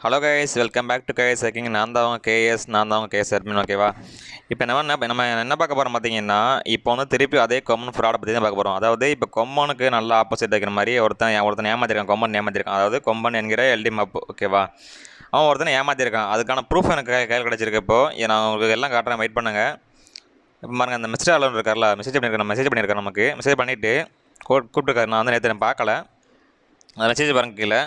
Hello guys, welcome back to guys hacking. நான் தான் KS admin. ஓகேவா? இப்போ நம்ம என்ன பார்க்க போகிறோம் பார்த்தீங்கன்னா, இப்போ வந்து திருப்பி அதே கொம்மன் ஃப்ராடை பற்றி தான் பார்க்க போகிறோம். அதாவது இப்போ கொம்மனுக்கு நல்லா ஆப்போசிட் வைக்கிற மாதிரி ஒருத்தன் ஏமாற்றிருக்கான். கொம்மன் ஏமாற்றிருக்கான். அதாவது கொம்பன் என்கிற எல்டி மப். ஓகேவா? அவன் ஒருத்தனை ஏமாற்றிருக்கான். அதுக்கான ப்ரூஃப் எனக்கு கையில் கிடச்சிருக்கு. இப்போது நான் உங்களுக்கு எல்லாம் காட்டுறேன், வெயிட் பண்ணுங்கள். இப்போ பாருங்கள், அந்த மிஸ்டர் அலோன் இருக்கார்ல, மெசேஜ் பண்ணியிருக்கேன் நமக்கு. மெசேஜ் பண்ணிவிட்டு கூப்பிட்டுருக்காரு. நான் வந்து நேற்று பார்க்கல. அந்த மெசேஜ் பாருங்கள் கீழே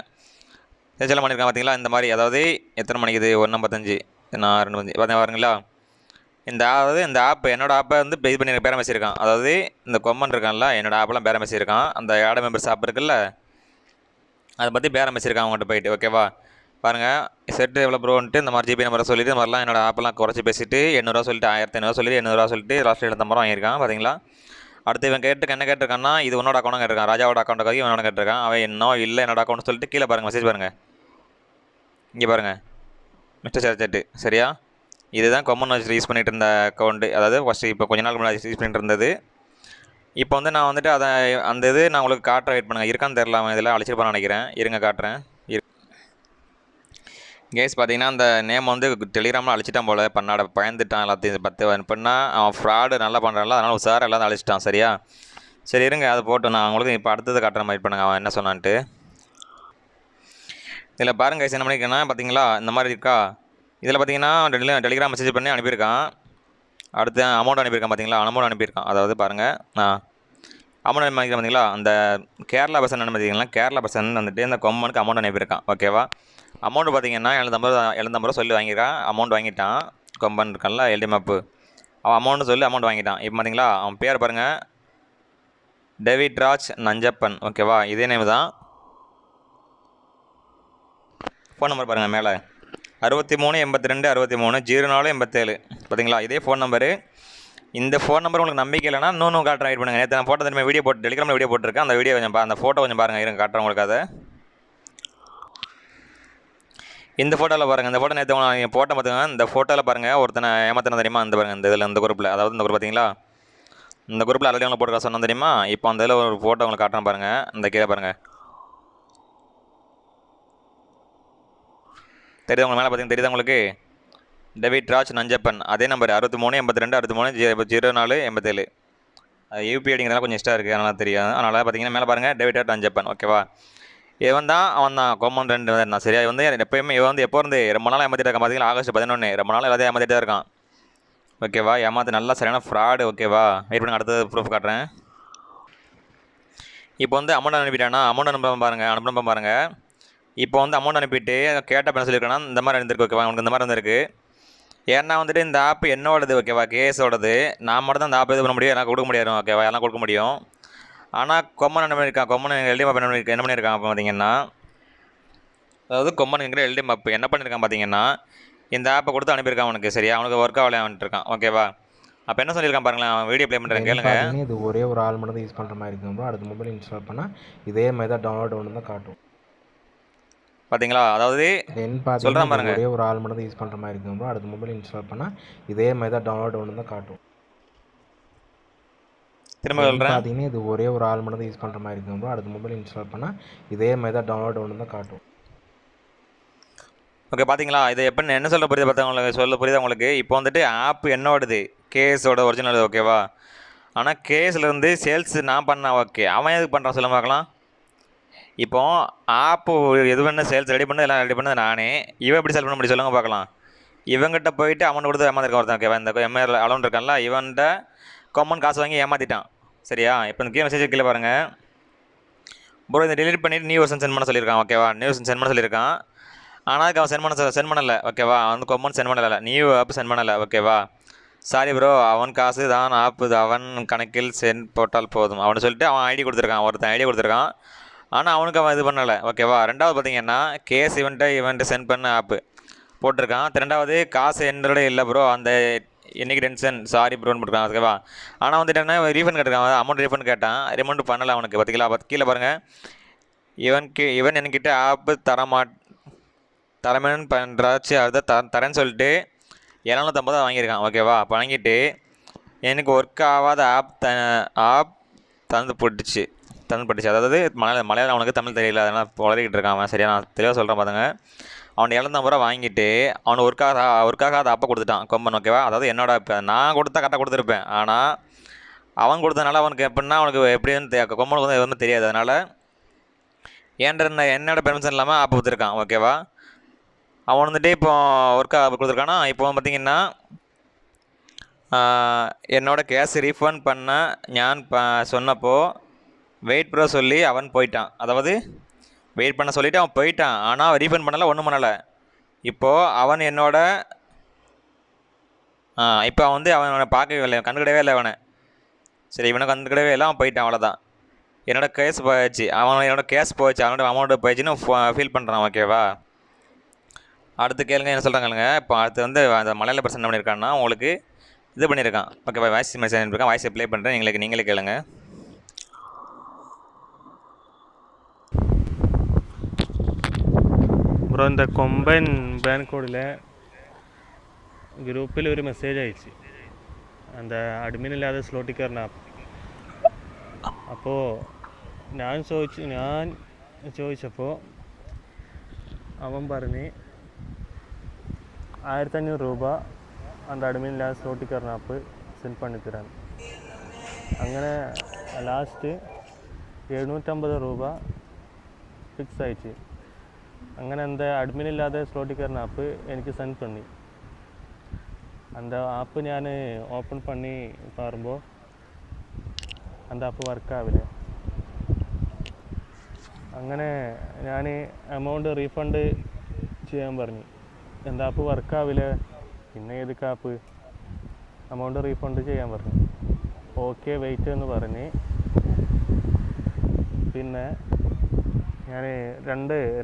மெசேஜெல்லாம் பண்ணியிருக்கான். பார்த்தீங்களா? இந்த மாதிரி அதாவது எத்தனை மணிக்கு இது 1:55 நான் 2:5 பார்த்தீங்க பாருங்களா? இந்த ஆப் என்னோடய ஆப்பை வந்து இது பண்ணி பேரம் பேசியிருக்கான். அதாவது இந்த கொம்மன் இருக்கான்ல, என்னோடய ஆப்பெல்லாம் பேரம் பேசியிருக்கான். அந்த ஆட மெம்பர்ஸ் ஆப் இருக்குல்ல, அதை பற்றி பேரம் பேசியிருக்கான் அவங்கள்ட்ட போயிட்டு. ஓகேவா? பாருங்கள், செட்டு எவ்வளோ ப்ரோன்ட்டு இந்த மாதிரி ஜிபி நம்பரை சொல்லிட்டு இந்த மாதிரிலாம் என்னோடய ஆப்பெல்லாம் குறைச்சி பேசிட்டு 800 சொல்லிட்டு 1500 சொல்லிட்டு 800 சொல்லிட்டு லாஸ்ட்டில் 750 வாங்கியிருக்கான். பார்த்தீங்களா? அடுத்து இவன் என்ன கேட்டிருக்கான்னா, இது உன்னோட அக்கௌண்ட் கேட்டிருக்கான். ராஜாவோட அக்கௌண்ட்டுக்காக இவனோட கேட்டிருக்கான். அவன் இன்னும் இல்லை என்னோட அக்கௌண்ட் சொல்லிட்டு கீழே பாருங்கள், மெசேஜ் பாருங்கள். இங்கே பாருங்கள், மிஸ்டர் சேட். சரியா? இதுதான் கொம்மன் வச்சு யூஸ் பண்ணிகிட்டு இருந்த அக்கௌண்ட்டு. அதாவது ஃபஸ்ட்டு இப்போ கொஞ்ச நாள் முன்னாடி யூஸ் பண்ணிட்டு இருந்தது. இப்போ வந்து நான் வந்துட்டு அந்த இது நான் உங்களுக்கு காட்டுற வெயிட் பண்ணுங்கள். இருக்கான்னு தெரில, அவன் இதெல்லாம் அழைச்சிருப்பான்னு நினைக்கிறேன். இருங்க காட்டுறேன். கேஸ் பார்த்தீங்கன்னா, அந்த நேம் வந்து டெலிகிராமில் அழிச்சிட்டான் போல். பண்ணாட பயந்துட்டான் எல்லாத்தையும். 10 பண்ணால் அவன் ஃப்ராடு நல்லா பண்ணுறான்ல, அதனால் சார் எல்லாம் அழிச்சிட்டான். சரியா? சரி இருங்க, அதை போட்டு நான் உங்களுக்கு இப்போ அடுத்தது காட்டுற மாதிரி பண்ணுங்க அவன் என்ன சொன்னான்ட்டு. இதில் பாருங்க கைஸ், என்ன பண்ணியிருக்கேன்னா பார்த்தீங்களா, இந்த மாதிரி இருக்கா. இதில் பார்த்தீங்கன்னா டெலிகிராம் மெசேஜ் பண்ணி அனுப்பியிருக்கான். அடுத்து அமௌண்ட் அனுப்பியிருக்கான். பார்த்தீங்களா? அமௌண்ட் அனுப்பியிருக்கான். அதாவது பாருங்கள், அமௌண்ட் அனுப்பியிருக்கேன். பார்த்தீங்களா? அந்த கேரளா பர்சன் பார்த்தீங்கன்னா, கேரளா பர்சன் வந்துட்டு இந்த கொம்மனுக்கு அமௌண்ட் அனுப்பியிருக்கான். ஓகேவா? அமௌண்ட் பார்த்தீங்கன்னா 750 ரூபா சொல்லி வாங்கியிருக்கான். அமௌண்ட் வாங்கிட்டான். கொம்பன் இருக்கான்ல, எல்டி மேப்பு, அவன் அமௌண்ட்டு சொல்லி அமௌண்ட் வாங்கிட்டான். இப்போ பார்த்தீங்களா, அவன் பேர் பாருங்கள், டேவிட் ராஜ் நஞ்சப்பன். ஓகேவா? இதே நேம் தான். ஃபோன் நம்பர் பாருங்கள் மேலே, 6382630487. பார்த்தீங்களா? இதே ஃபோன் நம்பரு. இந்த ஃபோன் நம்பர் உங்களுக்கு நம்பிக்கை இல்லைனா இன்னொன்று காட்டுறேன், வெயிட் பண்ணுங்கள். நேற்று நான் ஃபோட்டோ திரும்ப வீடியோ போட்டு டெலிகிராமில் வீடியோ போட்டிருக்கேன். அந்த வீடியோ கொஞ்சம் அந்த ஃபோட்டோ கொஞ்சம் பாருங்கள். இருங்க காட்டுறேன் உங்களுக்கு. அதை இந்த ஃபோட்டோவில் பாருங்கள். இந்த ஃபோட்டோ நேற்று நீங்கள் போட்டோ பார்த்துங்க. இந்த ஃபோட்டோவில் பாருங்கள், ஒருத்தனை ஏமாத்தின தெரியுமா? இந்த பாருங்கள், இந்த இதில் இந்த குரூப்பில், அதாவது இந்த குரூப் பார்த்தீங்களா, இந்த குரூப்பில் ஆல்ரெடி அவங்களை போட்டுருக்க சொன்னால் தெரியுமா? இப்போ அந்த இதில் ஒரு ஃபோட்டோ உங்களுக்கு காட்டுறேன் பாருங்கள். இந்த கீழே பாருங்கள், தெரியுது உங்களுக்கு? மேலே பார்த்தீங்கன்னா தெரியுது உங்களுக்கு? டேவிட் ராஜ் நஞ்சப்பன். அதே நம்பர் 6382630487. அது யூபி ஐடிங்கிறதுனால கொஞ்சம் இஷ்டம் இருக்குது, அதனால் தெரியும். அதனால் பார்த்தீங்கன்னா மேலே பாருங்கள், டேவிட் ராஜ் நஞ்சப்பன். ஓகேவா? அவன் தான் கொம்மன் 2 தான். சரியா? இவன் வந்து எப்போயுமே எப்போ இருந்து ரொம்ப நாள் ஏமாற்றிட்டு இருக்கான். பார்த்தீங்கன்னா ஆகஸ்ட் 11 ரொம்ப நாள் எல்லாத்தையும் ஏமாற்றிட்டு தான் இருக்கான். ஓகேவா? ஏமாத்து நல்லா சரியான ஃப்ராடு. ஓகேவா? வெயிட் பண்ணி அடுத்தது ப்ரூஃப் காட்டுறேன். இப்போ வந்து அமௌண்ட் அனுப்பிட்டானா, அமௌண்ட் அனுப்ப பாருங்கள். இப்போ வந்து அமௌண்ட் அனுப்பிட்டு கேட்ட பண்ண சொல்லியிருக்கேன்னா இந்த மாதிரி இருந்திருக்கு. ஓகேவா? அவனுக்கு இந்த மாதிரி இருந்திருக்கு. ஏன்னா வந்துட்டு இந்த ஆப் என்னோடது. ஓகேவா? கேஸோடது. நான் மட்டும் தான் இந்த ஆப் இது பண்ண முடியும், எனக்கு கொடுக்க முடியாது. ஓகேவா? எல்லாம் கொடுக்க முடியும். ஆனால் கொம்மன் என்ன பண்ணியிருக்கான், கொம்மன் எல்டி மப் என்ன பண்ணியிருக்கான் அப்போ பார்த்தீங்கன்னா, அதாவது கொம்மனுங்கிற எல்டி மப் என்ன பண்ணியிருக்கான் பார்த்தீங்கன்னா, இந்த ஆப்பை கொடுத்து அனுப்பியிருக்கான் அவனுக்கு. சரியா? அவனுக்கு ஒர்க் ஆகலை வந்துட்டுருக்கான். ஓகேவா? அப்போ என்ன சொல்லியிருக்கான் பாருங்களேன், அவன் வீடியோ ப்ளே பண்ணுறேன் கேளுங்க. இது ஒரே ஒரு ஆள் மட்டும் தான் யூஸ் பண்ணுற மாதிரி இருக்கும். அடுத்த மொபைல் இன்ஸ்டால் பண்ணால் இதே மாதிரி தான் டவுன்லோட் ஒன்று தான் காட்டும். பார்த்தீங்களா? அதாவது சொல்கிறேன் பாருங்க, ஒரே ஒரு ஆள் மட்டும் தான் யூஸ் பண்ணுற மாதிரி இருக்கும். அடுத்த மொபைல் இன்ஸ்டால் பண்ணால் இதே மாதிரி தான் டவுன்லோட் ஒன்று தான் காட்டும். திரும்ப சொல்கிறேன், பார்த்தீங்கன்னா இது ஒரே ஒரு ஆள் மட்டும் தான் யூஸ் பண்ணுற மாதிரி இருக்கும். அடுத்த மொபைல் இன்ஸ்டால் பண்ணால் இதே மாதிரி தான் டவுன்லோட் ஒன்று தான் காட்டும். ஓகே பார்த்தீங்களா? இது எப்போ என்ன சொல்ல புரியுது பார்த்தவங்களுக்கு புரியுது உங்களுக்கு? இப்போ வந்துட்டு ஆப் என்னோடது, கேஸோட ஒரிஜினல். ஓகேவா? ஆனால் கேஸ்லேருந்து சேல்ஸ் நான் பண்ணேன். ஓகே, அவன் எதுக்கு பண்ணுறான் சொல்ல பார்க்கலாம். இப்போ ஆப்பு எது பண்ண சேல்ஸ் ரெடி பண்ணது எல்லாம் ரெடி பண்ணது நானே. இவன் எப்படி செல் பண்ண முடியும் சொல்லுங்க பார்க்கலாம். இவங்கிட்ட போயிட்டு அமௌண்ட் கொடுத்து ஏமாத்திருக்கான் ஒருத்தன். ஓகேவா? இந்த எம்ஏஆர் அலௌண்ட் இருக்கான்ல, இவன்கிட்ட கொம்மன் காசு வாங்கி ஏமாற்றிட்டான். சரியா? இப்போ இந்த மெசேஜ் கீழே பாருங்கள். ப்ரோ இதை டெலிட் பண்ணிவிட்டு நியூ வெர்ஷன் சென்ட் பண்ண சொல்லியிருக்கான். ஓகேவா? நியூ வெர்ஷன் சென்ட் பண்ண சொல்லியிருக்கான். ஆனால் அதுக்கு அவன் சென்ட் பண்ணலை. ஓகேவா? அவன் வந்து கொம்மன் சென்ட் பண்ணலை, நியூ ஆப் சென்ட் பண்ணலை. ஓகேவா? சாரி ப்ரோ, அவன் காசு தான் ஆப்பு அவன் கணக்கில் சென்ட் போட்டால் போதும் அவனு சொல்லிட்டு அவன் ஐடி கொடுத்துருக்கான். ஒருத்தன் ஐடி கொடுத்துருக்கான். ஆனால் அவனுக்கு அவன் இது பண்ணலை. ஓகேவா? ரெண்டாவது பார்த்தீங்கன்னா கேஸ் இவன்ட்டு சென்ட் பண்ண ஆப்பு போட்டிருக்கான். ரெண்டாவது காசு என்னோட இல்லை ப்ரோ, அந்த இன்றைக்கி டென்ஷன் சாரி ப்ரோன்னு போட்டிருக்கான். ஓகேவா? ஆனால் வந்துட்டு என்ன ரீஃபண்ட் கேட்டிருக்கான், அமௌண்ட் ரீஃபண்ட் கேட்டான், ரீஃபண்ட் பண்ணலை அவனுக்கு. பார்த்தீங்களா? கீழே பாருங்கள், இவன் என்கிட்ட ஆப்பு தரமேன்னு பண்ணுறாச்சு, அதுதான் தரேன்னு சொல்லிட்டு 750 வாங்கியிருக்கான். ஓகேவா? அப்போ வாங்கிட்டு எனக்கு ஒர்க் ஆகாத ஆப் தந்து போட்டுச்சு. அதாவது மலையாளம் அவனுக்கு தமிழ் தெரியல, அதனால் உளறிக்கிட்டு இருக்கான் அவன். சரியா? நான் தெளிவாக சொல்கிறேன் பாருங்க. அவன் 750 ரூபா வாங்கிட்டு அவன் ஒர்க்காக அதை அப்போ கொடுத்துட்டான் கொம்பன், ஓகேவா. அதாவது என்னோட இப்போ நான் கொடுத்தா கரெக்டாக கொடுத்துருப்பேன், ஆனால் அவன் கொடுத்தனால அவனுக்கு எப்படின்னா அவனுக்கு எப்படின்னு கொம்பனுக்கு வந்து எதுவுமே தெரியாது. அதனால் என்னோட பெர்மிஷன் இல்லாமல் ஆப் கொடுத்துருக்கான், ஓகேவா. அவன் வந்துட்டு இப்போ ஒர்க்காக கொடுத்துருக்கானா. இப்போ பார்த்தீங்கன்னா என்னோட கேஷ் ரீஃபண்ட் பண்ண ஞான் சொன்னப்போ வெயிட் ப்ரோ சொல்லி அவன் போயிட்டான். அதாவது வெயிட் பண்ண சொல்லிவிட்டு அவன் போயிட்டான், ஆனால் அவன் ரீஃபண்ட் பண்ணலை, ஒன்றும் பண்ணலை. இப்போது அவன் என்னோட இப்போ அவன் வந்து அவனை பார்க்கவே இல்லை, கண்டுக்கிடவே இல்லை அவனை. சரி, இவனை கண்டுக்கிடவே இல்லை, அவன் போயிட்டான், அவ்வளோதான். என்னோடய கேஸ் போயிடுச்சு, என்னோட கேஸ் போயிடுச்சு, அவனோட அமௌண்ட்டு போயிடுச்சுன்னு ஃபீல் பண்ணுறான், ஓகேவா. அடுத்து கேளுங்க, என்ன சொல்கிறாங்க. இப்போ அடுத்து வந்து அந்த மலையாள பர்சன் என்ன பண்ணியிருக்கான்னா உங்களுக்கு இது பண்ணியிருக்கான், ஓகேவா. வாய்ஸ் மெசேஜ் பண்ணியிருக்கான், வாய்ஸை ப்ளே பண்ணுறேன், நீங்களே கேளுங்க. ബ്രോ എന്താ കൊമ്പൻ ബാൻകോഡിലെ ഗ്രൂപ്പിൽ ഒരു മെസ്സേജ് അയച്ചു, എന്താ അഡ്മിനില്ലാതെ സ്ലോട്ടിൽ കയറുന്ന ആപ്പ്. അപ്പോൾ ഞാൻ ചോദിച്ചപ്പോൾ അവൻ പറഞ്ഞ് 1500 രൂപ அந்த அட்மினில்லாத ஸ்லோட்டில் கயறுன ஆப்பு சென்ட் பண்ணித்தரான். അങ്ങനെ ലാസ്റ്റ് 750 രൂപ ഫിക്സ് ആയിடுச்சு. അങ്ങനെ அந்த அட்மினில்லாத ஸ்லோட்டில் கயறுன ஆப்பு எனக்கு சென்ட் பண்ணி அந்த ஆப்பு ഞാൻ ഓപ്പൺ பண்ணி பாருമ്പോൾ அந்த ആപ്പ് വർക്കാവില്ല. അങ്ങനെ ഞാൻ എമൗണ്ട് റീഫണ്ട് ചെയ്യാൻ പറഞ്ഞു. എന്താ ആപ്പ് വർക്കാവില്ല, പിന്നെ ഏതൊക്കെ ആപ്പ്, അമൗണ്ട് റീഫണ്ട് ചെയ്യാൻ പറഞ്ഞു. ഓക്കെ വെയിറ്റ് എന്ന് പറഞ്ഞ് പിന്നെ ഞാൻ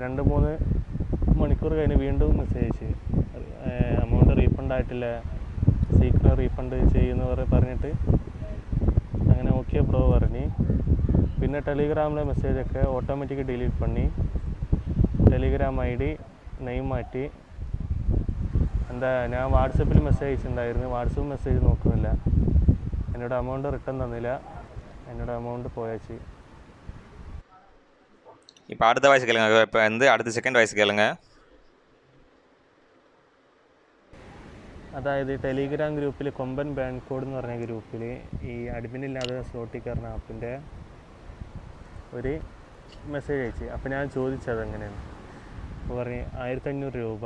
രണ്ട് മൂന്ന് മണിക്കൂർ കഴിഞ്ഞ് വീണ്ടും മെസ്സേജ് അമൗണ്ട് റീഫണ്ട് ആയിട്ടില്ല, സീക്രം റീഫണ്ട് ചെയ്യുന്നവർ പറഞ്ഞിട്ട് അങ്ങനെ ഓക്കെ ബ്രോ പറഞ്ഞ്. പിന്നെ ടെലിഗ്രാമിലെ മെസ്സേജൊക്കെ ഓട്ടോമാറ്റിക് ഡിലീറ്റ് பண்ணி ടെലിഗ്രാം ഐ ഡി നെയിം മാറ്റി. എന്താ ഞാൻ വാട്സപ്പിൽ മെസ്സേജ് അയച്ചിട്ടുണ്ടായിരുന്നു, വാട്സപ്പ് മെസ്സേജ് നോക്കുന്നില്ല, എന്നോട് അമൗണ്ട് റിട്ടേൺ തന്നില്ല, എന്നോട് അമൗണ്ട് പോയാச்சு. இப்போ அடுத்த வாய்ஸ் கேளுங்க. இப்போ வந்து அடுத்த செகண்ட் வாய்ஸ் கேளுங்க. അതായത് ടെലിഗ്രാം ഗ്രൂപ്പിൽ കൊമ്പൻ ബാൻകോഡ് എന്ന് പറഞ്ഞ ഗ്രൂപ്പിൽ ഈ അഡ്മിനില്ലാതെ സ്ലോട്ടിൽ കയറുന്ന ആപ്പിൻ്റെ ഒരു മെസ്സേജ് അയച്ചു. അപ്പോൾ ഞാൻ ചോദിച്ചത് എങ്ങനെയാണ്, അപ്പോൾ പറഞ്ഞ് 1500 രൂപ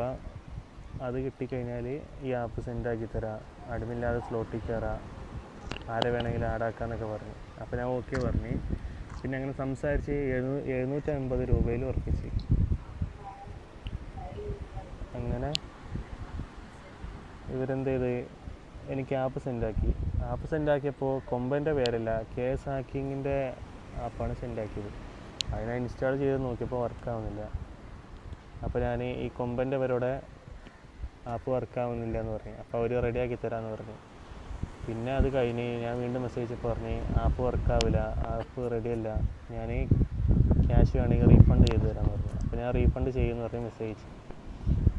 അത് കിട്ടിക്കഴിഞ്ഞാൽ ഈ ആപ്പ് സെൻഡാക്കി തരാം, അഡ്മിനില്ലാതെ സ്ലോട്ടിൽ കയറാം, ആരെ വേണമെങ്കിലും ആഡാക്കാന്നൊക്കെ പറഞ്ഞു. അപ്പോൾ ഞാൻ ഓക്കെ പറഞ്ഞ് പിന്നെ അങ്ങനെ സംസാരിച്ച് 750 രൂപയിൽ ഉറപ്പിച്ച്. അങ്ങനെ ഇവരെന്ത് ചെയ്ത് എനിക്ക് ആപ്പ് സെൻഡാക്കിയപ്പോൾ കൊമ്പൻ്റെ പേരല്ല KS ഹാക്കിങ്ങിൻ്റെ ആപ്പാണ് സെൻഡാക്കിയത്. അതിനെ ഇൻസ്റ്റാൾ ചെയ്ത് നോക്കിയപ്പോൾ വർക്കാവുന്നില്ല. അപ്പോൾ ഞാൻ ഈ കൊമ്പൻ്റെ പേരോടെ ആപ്പ് വർക്കാവുന്നില്ല എന്ന് പറഞ്ഞു. അപ്പോൾ അവർ റെഡിയാക്കി തരാമെന്ന് പറഞ്ഞു. പിന്നെ അത് കഴിഞ്ഞ് ഞാൻ വീണ്ടും മെസ്സേജ് പറഞ്ഞ് ആപ്പ് വർക്കാവില്ല, ആപ്പ് റെഡിയല്ല, ഞാൻ ക്യാഷ് വേണമെങ്കിൽ റീഫണ്ട് ചെയ്ത് തരാമെന്ന് പറഞ്ഞു. അപ്പോൾ ഞാൻ റീഫണ്ട് ചെയ്യുമെന്ന് പറഞ്ഞ് മെസ്സേജ്.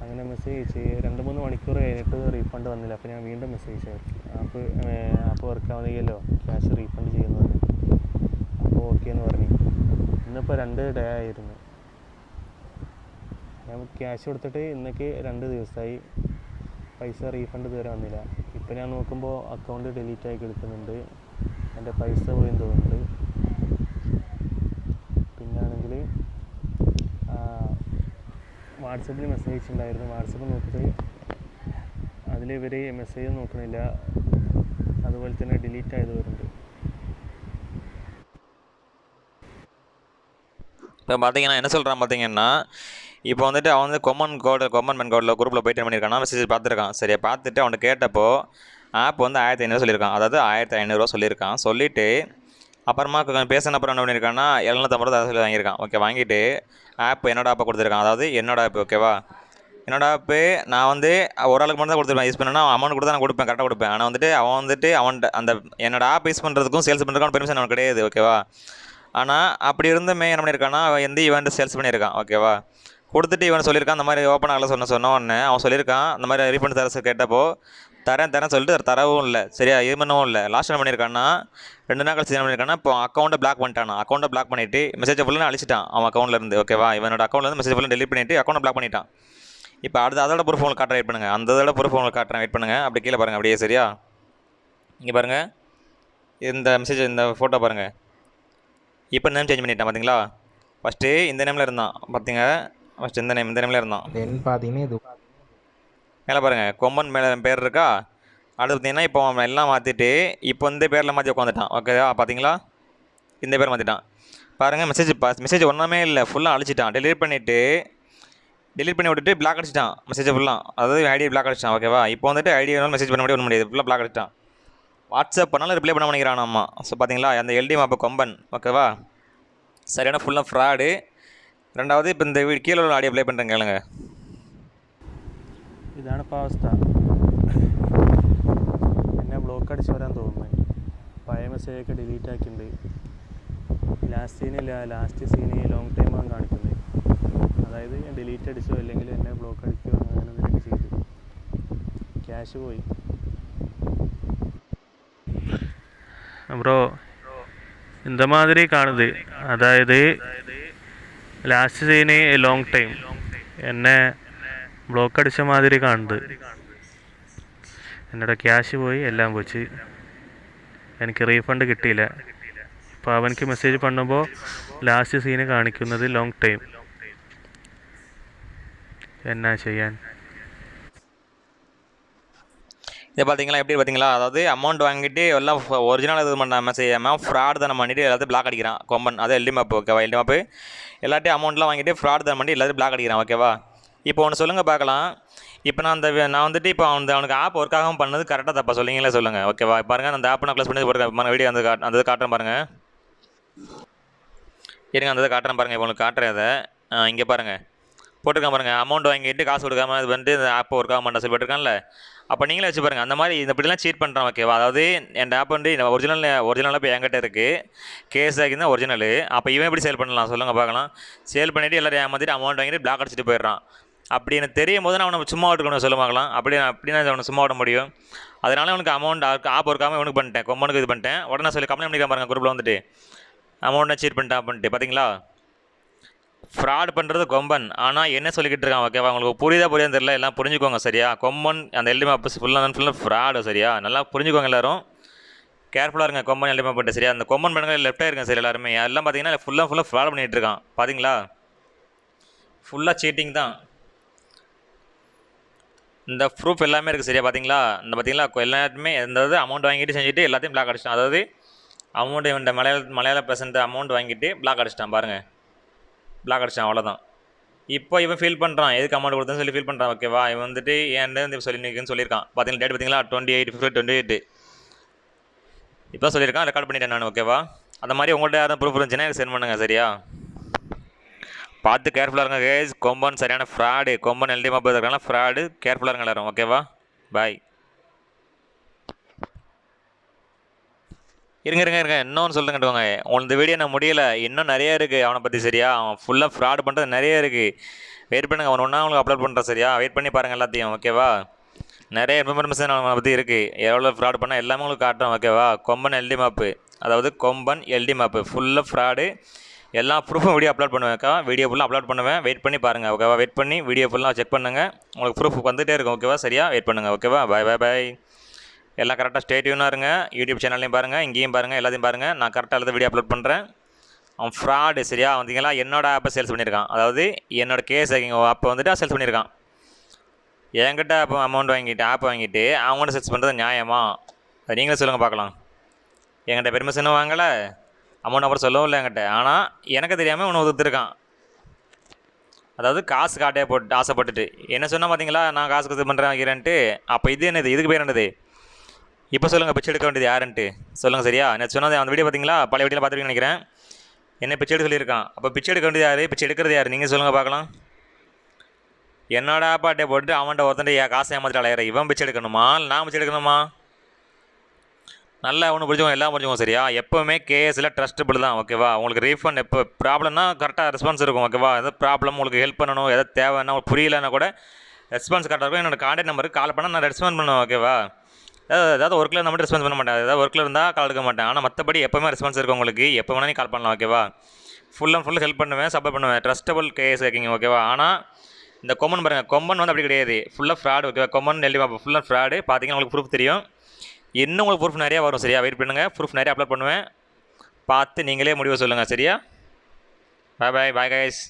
അങ്ങനെ മെസ്സേജ് 2-3 മണിക്കൂർ കഴിഞ്ഞിട്ട് റീഫണ്ട് വന്നില്ല. അപ്പോൾ ഞാൻ വീണ്ടും മെസ്സേജ് അയച്ചു, ആപ്പ് വർക്കാവുന്നില്ലല്ലോ, ക്യാഷ് റീഫണ്ട് ചെയ്യുമെന്ന് പറഞ്ഞു. അപ്പോൾ ഓക്കെ എന്ന് പറഞ്ഞു. ഇന്നിപ്പോൾ 2 ഡേ ആയിരുന്നു, ഞാൻ ക്യാഷ് കൊടുത്തിട്ട് ഇന്നേക്ക് 2 ദിവസമായി, പൈസ റീഫണ്ട് ഇതുവരെ വന്നില്ല. ഇപ്പോൾ ഞാൻ നോക്കുമ്പോൾ അക്കൗണ്ട് ഡിലീറ്റ് ആയി കിടക്കുന്നുണ്ട്, എൻ്റെ പൈസ പോയെന്ന് തോന്നുന്നുണ്ട്. പിന്നാണെങ്കിൽ വാട്സപ്പിൽ മെസ്സേജ് ഉണ്ടായിരുന്നു, വാട്സപ്പ് നോക്കിയിട്ട് അതിൽ ഇവർ മെസ്സേജ് നോക്കണില്ല, അതുപോലെ തന്നെ ഡിലീറ്റ് ആയത് വരുന്നുണ്ട്. இப்போ பார்த்தீங்கன்னா என்ன சொல்கிறான் பார்த்தீங்கன்னா, இப்போ வந்துட்டு அவன் வந்து கொம்மன் மென் கோடில் குரூப்பில் போயிட்டு என்ன பண்ணியிருக்கான்னா மெசேஜ் பார்த்துருக்கான். சரியா, பார்த்துட்டு அவனுக்கு கேட்டப்போ ஆப் வந்து 1500 சொல்லியிருக்கான், அதாவது 1500 சொல்லியிருக்கான். சொல்லிவிட்டு அப்புறமா பேசின அப்புறம் என்ன பண்ணியிருக்கான்னா 750 ரூபா சொல்லி வாங்கியிருக்கான். ஓகே, வாங்கிட்டு ஆப் என்னோட ஆப்பை கொடுத்துருக்கான், அதாவது என்னோட ஆப், ஓகேவா. என்னோட ஆப்பு நான் வந்து ஒரு ஆளுக்கு மட்டும் தான் கொடுத்துருப்பேன், யூஸ் பண்ணேன்னா அமௌண்ட் கொடுத்தா நான் கொடுப்பேன், கரெக்டாக கொடுப்பேன். ஆனால் வந்துட்டு அவன்கிட்ட அந்த என்னோட ஆப் யூஸ் பண்ணுறதுக்கும் சேல்ஸ் பண்ணுறதுக்கும் பெர்மிஷன் அவனுக்கு கிடையாது, ஓகேவா. ஆனால் அப்படி இருந்துமே என்ன பண்ணியிருக்கான்னா அவன் எந்த ஈவெண்ட் சேல்ஸ் பண்ணியிருக்கான், ஓகேவா. கொடுத்துட்டு இவன் சொல்லியிருக்கான், இந்த மாதிரி ஓப்பன் ஆகல சொன்ன உடனே அவன் சொல்லியிருக்கான் இந்த மாதிரி ரீஃபண்ட் தர கேட்டப்போ தரேன் சொல்லிட்டு தரவும் இல்லை, சரியா, இது பண்ணவும் இல்லை. லாஸ்ட் என்ன பண்ணியிருக்கான்னா 2 நாள் கழிச்சு என்ன பண்ணியிருக்கான்னா இப்போ அக்கௌண்ட்டை பிளாக் பண்ணிட்டான். அக்கௌண்ட்டை பிளாக் பண்ணிவிட்டு மெசேஜை ஃபுல்லாக அழிச்சிட்டான் அவன் அக்கௌண்ட்லேருந்து, ஓகேவா. இவனோட அக்கௌண்ட்லேருந்து மெசேஜ் ஃபுல்லாக டெலிட் பண்ணிவிட்டு அக்கௌண்ட்டை பிளாக் பண்ணிட்டான். இப்போ அதோட ப்ரூஃப் உங்களுக்கு காட்டுறேன், வெயிட் பண்ணுங்கள். அந்த இதோட ப்ரூஃப் உங்களுக்கு காட்டுறேன், வெயிட் பண்ணுங்கள். அப்படி கீழே பாருங்கள், அப்படியே சரியா. இங்கே பாருங்கள், இந்த மெசேஜ், இந்த ஃபோட்டோ பாருங்கள். இப்போ நேம் சேஞ்ச் பண்ணிட்டேன் பார்த்தீங்களா. ஃபஸ்ட்டு இந்த நேமில் இருந்தான் பார்த்தீங்க, ஃபஸ்ட்டு இந்த நேமில் இருந்தான். தென் பார்த்தீங்கன்னா இது மேலே பாருங்கள், கொம்பன் மேலே பேர் இருக்கா. அடுத்து பார்த்தீங்கன்னா இப்போ அவன் எல்லாம் மாற்றிட்டு இப்போ இந்த பேரில் மாற்றி உட்காந்துட்டான். ஓகேவா, பார்த்தீங்களா, இந்த பேர் மாற்றிட்டான் பாருங்கள். மெசேஜ் ஒன்றுமே இல்லை, ஃபுல்லாக அழிச்சிட்டான். டெலீட் பண்ணி விட்டுட்டு பிளாக் அடிச்சிட்டான் மெசேஜை ஃபுல்லாக. அதாவது ஐடியை பிளாக் அடிச்சிட்டான். ஓகேவா, இப்போ வந்துட்டு ஐடி வேணாலும் மெசேஜ் பண்ண முடியாது, ஒன்றும் முடியாது, ஃபுல்லாக பிளாக் அடிச்சிட்டான். வாட்ஸ்அப் பண்ணாலும் ரிப்ளை பண்ண பண்ணிக்கிறான் அம்மா. ஸோ பார்த்தீங்களா, அந்த எல்டி மாப்பு கொம்பன். ஓகேவா, சரியான ஃபுல்லாக ஃப்ராடு. ரெண்டாவது இப்போ இந்த கீழே உள்ள ஆடியோ ப்ளே பண்ணுறேன் கேளுங்க. ഇതാണിപ്പോൾ അവസ്ഥ. എന്നെ ബ്ലോക്ക് അടിച്ച് വരാൻ തോന്നുന്നത്. പഴയ മെസ്സേജൊക്കെ ഡിലീറ്റ് ആക്കിയിട്ടുണ്ട്. ലാസ്റ്റ് സീന് ലോങ് ടൈമാണ് കാണിക്കുന്നത്. അതായത് ഞാൻ ഡിലീറ്റ് അടിച്ചോ അല്ലെങ്കിൽ എന്നെ ബ്ലോക്ക് അടിക്കുകയോ അങ്ങനെ എന്തെങ്കിലുമൊക്കെ ചെയ്തു. ക്യാഷ് പോയി. ப்ரோ இந்த மாதிரி காணுது. அதாவது லாஸ்ட் சீனு லாங் டைம் என்ன ബ്ലോക്ക് അടിച്ച മാതിരി കാണുന്നത്. എന്നോട് ക്യാഷ് പോയി, എല്ലാം പോச்சு. എനിക്ക് റീഫണ്ട് കിട്ടിയില്ല. അപ്പോൾ അവനക്ക് മെസ്സേജ് பண்ணுമ്പോൾ ലാസ്റ്റ് സീന് കാണിക്കുന്നത് ലോങ് ടൈം. എന്നാ ചെയ്യാൻ? இதை பார்த்தீங்களா, எப்படி பார்த்தீங்களா. அதாவது அமௌண்ட் வாங்கிட்டு எல்லாம் ஒரிஜினல் இது பண்ணாமல் செய்யாமல் ஃப்ராட் தானே பண்ணிவிட்டு எல்லாத்தையும் பிளாக் அடிக்கிறான் கொம்பன். அது எல்டி மேப்பு. ஓகேவா, எல்டி மேப்பு எல்லாத்தையும் அமௌண்ட்லாம் வாங்கிட்டு ஃப்ராட் தானே பண்ணி எல்லாத்தையும் பிளாக் அடிக்கிறான். ஓகேவா, இப்போ ஒன்று சொல்லுங்கள் பார்க்கலாம். இப்போ நான் வந்துட்டு இப்போ அவனுக்கு ஆப் ஒர்க் ஆகாமல் பண்ணது கரெக்டாக தப்பா சொல்லிங்களே சொல்லுங்கள். ஓகேவா, பாருங்கள், அந்த ஆப் நான் க்ளோஸ் பண்ணி பாருங்கள், வீடியோ அந்த இது காட்டுறேன் பாருங்கள். இருங்க, அந்த இதை காட்டுறேன் பாருங்கள். இப்போ உங்களுக்கு காட்டுறேன் அதை. இங்கே பாருங்கள், போட்டிருக்கான் பாருங்கள். அமௌண்ட் வாங்கிட்டு காசு கொடுக்காம இது வந்துட்டு இந்த ஆப் ஒர்க் ஆக மாட்டேன் சொல்லி போட்டிருக்கான்ல. அப்போ நீங்களே வச்சு பாருங்கள். அந்த மாதிரி இப்படிலாம் சீட் பண்ணுறான். ஓகேவா, அதாவது என் ஆப் வந்து ஒரிஜினலாக இப்போ என்கிட்ட இருக்குது. கேஸ் ஆகி தான் ஒரிஜினலு. அப்போ இவன் எப்படி சேல் பண்ணலாம் சொல்லுங்கள் பார்க்கலாம். சேல் பண்ணிவிட்டு எல்லோரும் ஏமாற்றிட்டு அமௌண்ட் வாங்கிட்டு பிளாக் அடிச்சுட்டு போயிடுறான். அப்படி எனக்கு தெரியும் போது நான் அவனை சும்மா விட்டுக்கணும் சொல்ல பார்க்கலாம். அப்படின்னா அவனை சும்மா விட முடியும். அதனால அவனுக்கு அமௌண்ட் ஆப் ஒர்க்காமல் இவனுக்கு பண்ணிட்டேன், கொம்பனுக்கு இது பண்ணிட்டேன். உடனே சொல்லி கம்ப்ளைண்ட் பண்ணிக்க பாருங்கள் குரூப்பில் வந்துட்டு, அமௌண்ட்டை சீட் பண்ணிட்டேன் பண்ணிட்டு. பார்த்தீங்களா, ஃப்ராட் பண்ணுறது கொம்பன். ஆனால் என்ன சொல்லிக்கிட்டு இருக்கான். ஓகேவா, உங்களுக்கு புரியுதான்னு தெரியல, எல்லாம் புரிஞ்சுக்கோங்க சரியா. கொம்பன் அந்த எல்டி மேப் ஃபுல்லாக ஃப்ராடு சரியா. நல்லா புரிஞ்சுக்கோங்க எல்லோரும், கேர்ஃபுல்லாக இருங்க. கொம்பன் எல்டி மேப் பண்ணிட்டு சரியா. அந்த கொம்பன் பண்ணுங்க லெஃப்ட்டாக இருங்க சரி. எல்லாருமே எல்லாம் பார்த்தீங்கன்னா ஃபுல்லாக ஃப்ராட் பண்ணிகிட்டு இருக்கான். பார்த்தீங்களா, ஃபுல்லாக சீட்டிங் தான். இந்த ப்ரூஃப் எல்லாமே இருக்குது சரியா. பார்த்தீங்களா, எல்லாருமே எதாவது அமௌண்ட் வாங்கிட்டு செஞ்சுட்டு எல்லாத்தையும் பிளாக் அடிச்சிட்டான். அதாவது அமௌண்ட் இந்த மலையாள பெர்சன்ட் அமௌண்ட் வாங்கிட்டு பிளாக் அடிச்சிட்டான் பாருங்கள். பிளாக் அடிச்சிட்டான், அவ்வளோதான். இப்போ இவன் ஃபீல் பண்ணுறான், எதுக்கு அமௌண்ட் கொடுத்தேன்னு சொல்லி ஃபீல் பண்ணுறான். ஓகேவா, இவன் வந்துட்டு ஏன்னு சொல்லி நிற்குன்னு சொல்லியிருக்கான். பார்த்தீங்களா, டேட் பார்த்தீங்களா, 28/5/28 இப்போ சொல்லியிருக்கான். ரெக்கார்ட் பண்ணிட்டேன் நான். ஓகேவா, அந்த மாதிரி உங்கள்கிட்ட யாரும் ப்ரூஃப் இருந்துச்சுன்னா எனக்கு சென்ட் பண்ணுங்கள் சரியா. பார்த்து கேர்ஃபுல்லாக இருங்க கேஸ். கொம்பன் சரியான ஃப்ராடு. கொம்பன் எல்டி மேப் இருக்காங்க ஃப்ராடு. கேர்ஃபுல்லாக இருங்க எல்லாரும். ஓகேவா, பாய். இருங்க இன்னொன்று சொல்லுங்கட்டுவாங்க. உங்களுக்கு இந்த வீடியோ நான் முடியலை, இன்னும் நிறைய இருக்குது அவனை பற்றி சரியா. அவன் ஃபுல்லாக ஃப்ராட் பண்ணுறது நிறைய இருக்குது. வெயிட் பண்ணுங்கள், அவன் ஒன்றா உங்களுக்கு அப்லோட் பண்ணுறேன் சரியா. வெயிட் பண்ணி பாருங்கள் எல்லாத்தையும். ஓகேவா, நிறைய இன்ஃபர்மேஷன் அவனை பற்றி இருக்குது. எவ்வளோ ஃப்ராட் பண்ணால் எல்லாமே உங்களுக்கு காட்டுறோம். ஓகேவா, கொம்பன் எல்டி மேப்பு, அதாவது கொம்பன் எல்டி மேப்பு ஃபுல்லாக ஃப்ராடு. எல்லா ப்ரூஃபும் வீடியோ அப்லோட் பண்ணுவேன்க்கா. வீடியோ ஃபுல்லாக அப்லோட் பண்ணுவேன். வெயிட் பண்ணி பாருங்கள். ஓகேவா, வெயிட் பண்ணி வீடியோ ஃபுல்லாக செக் பண்ணுங்கள். உங்களுக்கு ப்ரூஃப் வந்துகிட்டே இருக்கும். ஓகேவா, சரியா. வெயிட் பண்ணுங்கள். ஓகேவா, பாய். எல்லாம் கரெக்டாக ஸ்டே டியூனாக இருங்க. யூடியூப் சேனல்லையும் பாருங்கள், இங்கேயும் பாருங்கள், எல்லாத்தையும் பாருங்கள். நான் கரெக்டாக எல்லாத்தையும் வீடியோ அப்லோட் பண்ணுறேன். அவன் ஃப்ராடு சரியா. வந்தீங்களா, என்னோடய ஆப்பை சேல்ஸ் பண்ணியிருக்கான். அதாவது என்னோட கேஸ் ஆப்பை வந்துட்டு சேல்ஸ் பண்ணியிருக்கான். என்கிட்ட அப்போ அமௌண்ட் வாங்கிட்டு ஆப் வாங்கிட்டு அவங்கள்ட்ட சேல்ஸ் பண்ணுறது நியாயமா? அது நீங்களே சொல்லுங்கள் பார்க்கலாம். என்கிட்ட பெர்மிஷனும் வாங்கலை, அமௌண்ட் அப்புறம் சொல்லவும் இல்லை என்கிட்ட. ஆனால் எனக்கு தெரியாமல் இவனை ஒதுத்துருக்கான். அதாவது காசு காட்டையே போட்டு ஆசைப்பட்டுட்டு என்ன சொன்னால் பார்த்தீங்களா, நான் காசு இது பண்ணுறேன் வைக்கிறேன்ட்டு. அப்போ இது என்னது, இதுக்கு பேர் என்னது? இப்போ சொல்லுங்கள், பிச்சை எடுக்க வேண்டியது யாருன்ட்டு சொல்லுங்கள் சரியா. நான் சொன்னது அந்த வீடியோ பார்த்தீங்களா, பழைய வீடியோவில் பார்த்துருக்கீங்கன்னு நினைக்கிறேன். என்ன பிச்சை எடுக்க சொல்லியிருக்கான். அப்போ பிச்சை எடுக்க வேண்டியது யார்? பிச்சை எடுக்கிறது யார்? நீங்கள் சொல்லுங்கள் பார்க்கலாம். என்னோட ஆப்பாட்டே போட்டு அவன்கிட்ட ஒருத்தன் காசை ஏமாத்திட்டு அலையிற இவன் பிச்சை எடுக்கணுமா, நான் பிச்சை எடுக்கணுமா? நல்லா ஒன்று புரிஞ்சுக்கோங்க, எல்லாம் புரிஞ்சுக்கோங்க சரியா. எப்போவுமே கேஎஸில் ட்ரஸ்டபிள் தான். ஓகேவா, உங்களுக்கு ரீஃபண்ட் எப்போ ப்ராப்ளம்னா கரெக்டாக ரெஸ்பான்ஸ் இருக்கும். ஓகேவா, எதாவது ப்ராப்ளம் உங்களுக்கு ஹெல்ப் பண்ணணும், எதாவது தேவைன்னா உங்களுக்கு புரியலன்னா கூட ரெஸ்பான்ஸ் கரெக்டாக இருக்கும். என்னோடய கான்டாக்ட் நம்பருக்கு கால் பண்ணால் நான் ரெஸ்பான்ஸ் பண்ணுவேன். ஓகேவா, ஏதாவது ஒர்க்கில் இருந்தால் மட்டும் ரெஸ்பான்ஸ் பண்ண மாட்டேன். ஏதாவது ஒர்க்கில் இருந்தால் கால் எடுக்க மாட்டேன். ஆனால் மற்றபடி எப்போவுமே ரெஸ்பான்ஸ் இருக்கும் உங்களுக்கு. எப்போ வேணால் நீ கால் பண்ணலாம். ஓகேவா, ஃபுல் ஹெல்ப் பண்ணுவேன், சப்போர்ட் பண்ணுவேன். ட்ரஸ்டபிள் கேஎஸ் கேக்கிங்க. ஓகேவா, ஆனால் இந்த கொம்மன் பாருங்கள், கொம்மன் வந்து அப்படி கிடையாது, ஃபுல்லாக ஃப்ராடு. ஓகேவா? கொம்மன் எழுதி ஃபுல்லாக ஃப்ராடு. பார்த்தீங்கன்னா உங்களுக்கு ப்ரூஃப் தெரியும். இன்னும் உங்களுக்கு ப்ரூஃப் நிறையா வரும். சரியா? வெயிட் பண்ணுங்கள், ப்ரூஃப் நிறையா அப்லோட் பண்ணுவேன். பார்த்து நீங்களே முடிவு சொல்லுங்கள். சரியா? பாய் பாய் பாய் கைஸ்.